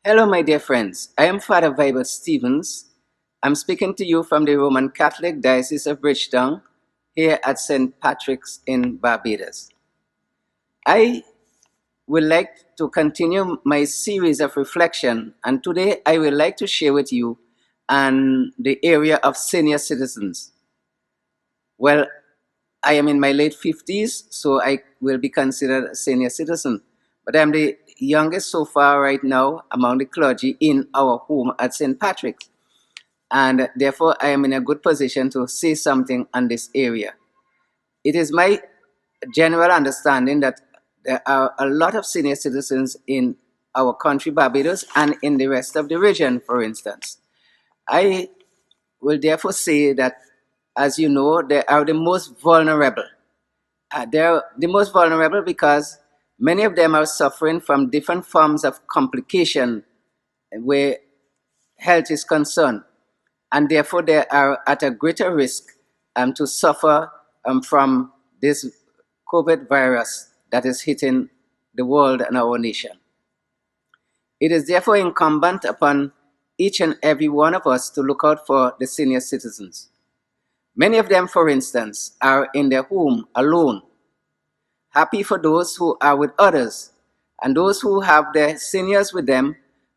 Hello, my dear friends. I am Father Vibert Stevens. I'm speaking to you from the Roman Catholic Diocese of Bridgetown here at St. Patrick's in Barbados. I would like to continue my series of reflection, and today I would like to share with you on the area of senior citizens. Well, I am in my late 50s, so I will be considered a senior citizen. But I'm the youngest so far right now among the clergy in our home at St. Patrick's. And therefore, I am in a good position to say something on this area. It is my general understanding that there are a lot of senior citizens in our country, Barbados, and in the rest of the region, for instance. I will therefore say that, as you know, they are the most vulnerable. They're the most vulnerable because many of them are suffering from different forms of complication where health is concerned, and therefore they are at a greater risk to suffer from this COVID virus that is hitting the world and our nation. It is therefore incumbent upon each and every one of us to look out for the senior citizens. Many of them, for instance, are in their home alone. Happy for those who are with others, and those who have their seniors with them,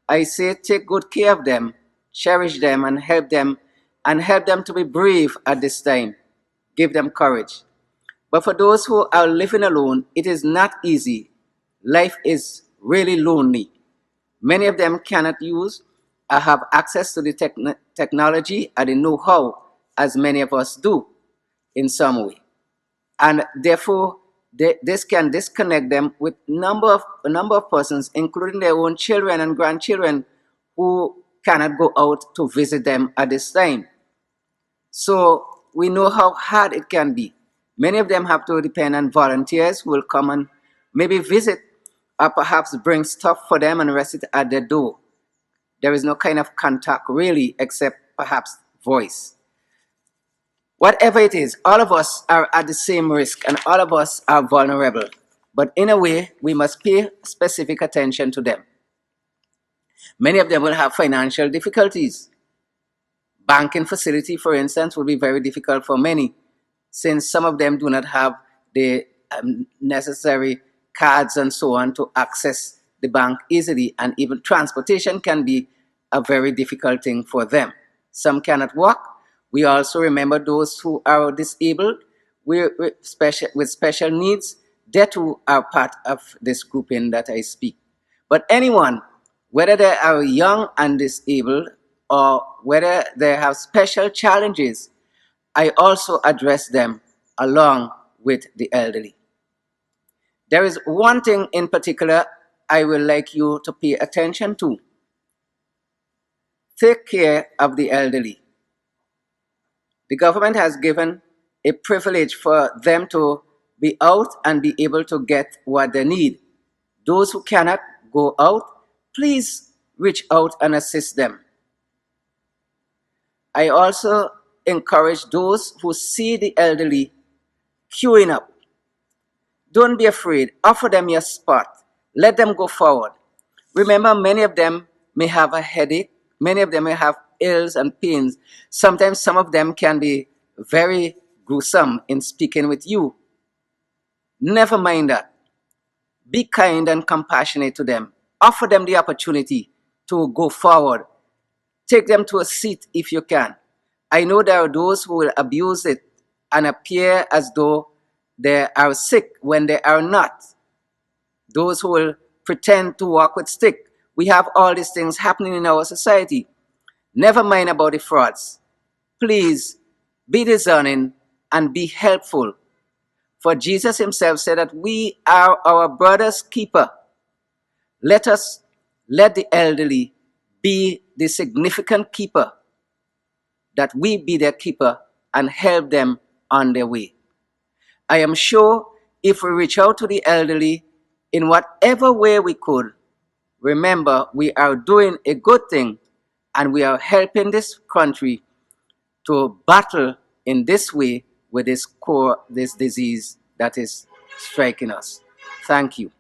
I say take good care of them, cherish them, and help them to be brave at this time. Give them courage. But for those who are living alone, it is not easy. Life is really lonely. Many of them cannot use or have access to the technology and the know-how as many of us do in some way. And therefore, this can disconnect them with a number of persons, including their own children and grandchildren, who cannot go out to visit them at this time. So we know how hard it can be. Many of them have to depend on volunteers who will come and maybe visit or perhaps bring stuff for them and rest it at their door. There is no kind of contact really except perhaps voice. Whatever it is, all of us are at the same risk and all of us are vulnerable. But in a way, we must pay specific attention to them. Many of them will have financial difficulties. Banking facility, for instance, will be very difficult for many, since some of them do not have the necessary cards and so on to access the bank easily, and even transportation can be a very difficult thing for them. Some cannot walk. We also remember those who are disabled with special needs. They too are part of this grouping that I speak. But anyone, whether they are young and disabled or whether they have special challenges, I also address them along with the elderly. There is one thing in particular I would like you to pay attention to. Take care of the elderly. The government has given a privilege for them to be out and be able to get what they need. Those who cannot go out, please reach out and assist them. I also encourage those who see the elderly queuing up. Don't be afraid. Offer them your spot. Let them go forward. Remember, many of them may have a headache. Many of them may have ills and pains. Sometimes some of them can be very gruesome in speaking with you. Never mind that. Be kind and compassionate to them. Offer them the opportunity to go forward. Take them to a seat if you can. I know there are those who will abuse it and appear as though they are sick when they are not. Those who will pretend to walk with stick. We have all these things happening in our society. Never mind about the frauds. Please be discerning and be helpful. For Jesus himself said that we are our brother's keeper. Let the elderly be the significant keeper, that we be their keeper and help them on their way. I am sure if we reach out to the elderly in whatever way we could, remember we are doing a good thing and we are helping this country to battle in this way with this disease that is striking us. Thank you.